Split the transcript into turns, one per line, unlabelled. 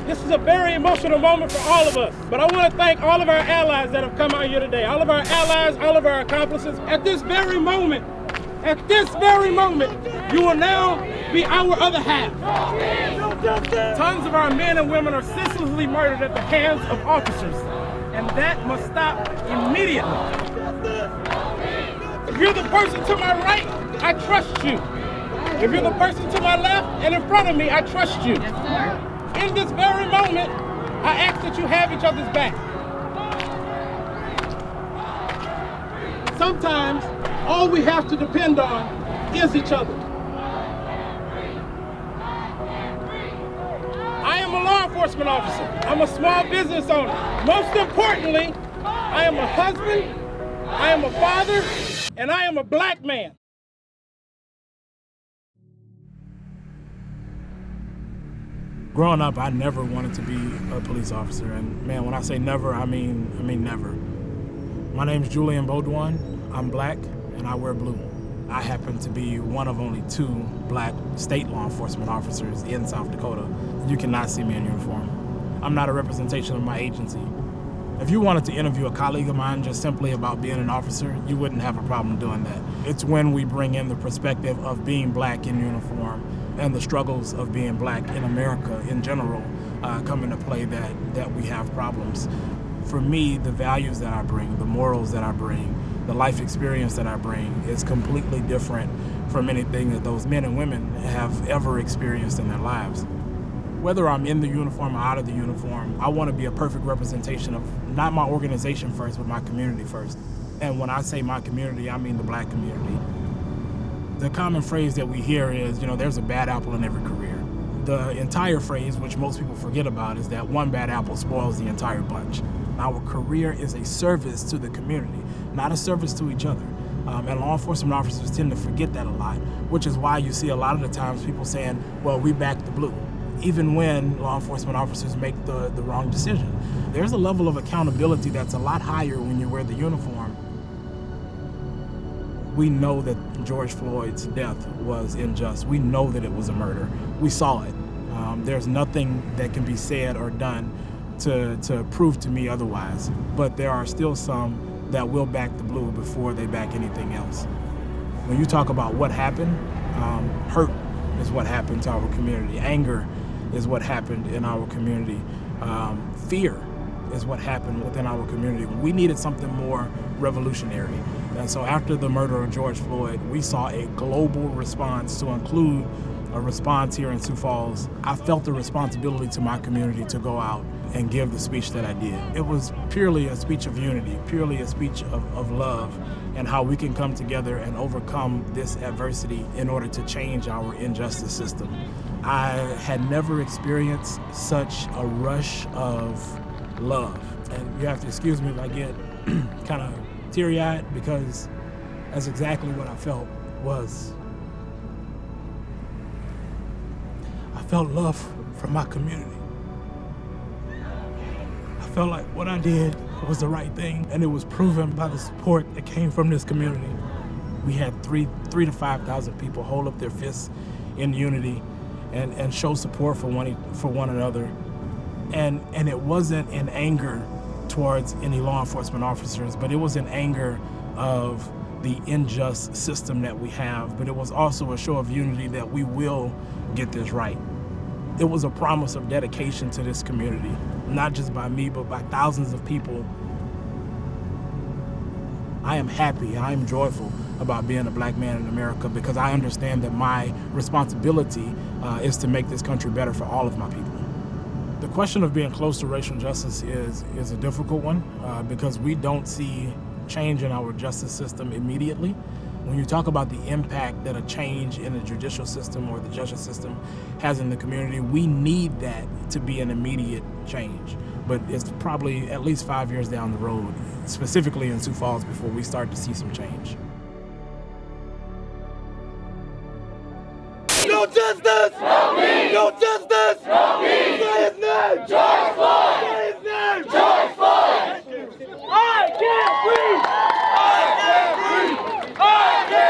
This is a very emotional moment for all of us. But I want to thank all of our allies that have come out here today. All of our allies, all of our accomplices. At this very moment, you will now be our other half. Tons of our men and women are senselessly murdered at the hands of officers. And that must stop immediately. If you're the person to my right, I trust you. If you're the person to my left and in front of me, I trust you. In this very moment, I ask that you have each other's back. Sometimes, all we have to depend on is each other. I am a law enforcement officer. I'm a small business owner. Most importantly, I am a husband, I am a father, and I am a black man.
Growing up, I never wanted to be a police officer. And man, when I say never, I mean never. My name's Julian. I'm black and I wear blue. I happen to be one of only 2 black state law enforcement officers in South Dakota. You cannot see me in uniform. I'm not a representation of my agency. If you wanted to interview a colleague of mine just simply about being an officer, you wouldn't have a problem doing that. It's when we bring in the perspective of being black in uniform and the struggles of being black in America in general come into play that we have problems. For me, the values that I bring, the morals that I bring, the life experience that I bring is completely different from anything that those men and women have ever experienced in their lives. Whether I'm in the uniform or out of the uniform, I want to be a perfect representation of not my organization first, but my community first. And when I say my community, I mean the black community. The common phrase that we hear is, there's a bad apple in every career. The entire phrase, which most people forget about, is that one bad apple spoils the entire bunch. Our career is a service to the community, not a service to each other. And law enforcement officers tend to forget that a lot, which is why you see a lot of the times people saying, well, we back the blue, even when law enforcement officers make the wrong decision. There's a level of accountability that's a lot higher when you wear the uniform. We know that George Floyd's death was unjust. We know that it was a murder. We saw it. There's nothing that can be said or done to prove to me otherwise. But there are still some that will back the blue before they back anything else. When you talk about what happened, hurt is what happened to our community. Anger is what happened in our community. Fear is what happened within our community. We needed something more revolutionary. And so after the murder of George Floyd, we saw a global response to include a response here in Sioux Falls. I felt the responsibility to my community to go out and give the speech that I did. It was purely a speech of unity, purely a speech of love, and how we can come together and overcome this adversity in order to change our injustice system. I had never experienced such a rush of love. And you have to excuse me if I get kind of teary-eyed, because that's exactly what I felt was. I felt love from my community. I felt like what I did was the right thing, and it was proven by the support that came from this community. We had 3,000 to 5,000 people hold up their fists in unity and show support for one another. And it wasn't in anger towards any law enforcement officers, but it was in anger of the unjust system that we have. But it was also a show of unity that we will get this right. It was a promise of dedication to this community, not just by me, but by thousands of people. I am happy, I am joyful about being a black man in America, because I understand that my responsibility is to make this country better for all of my people. The question of being close to racial justice is a difficult one because we don't see change in our justice system immediately. When you talk about the impact that a change in the judicial system or the justice system has in the community, we need that to be an immediate change. But it's probably at least 5 years down the road, specifically in Sioux Falls, before we start to see some change.
No justice! No peace! No justice! No peace! Say his name! George Floyd! Say his name! George Floyd! I can't breathe! I can't breathe! I can't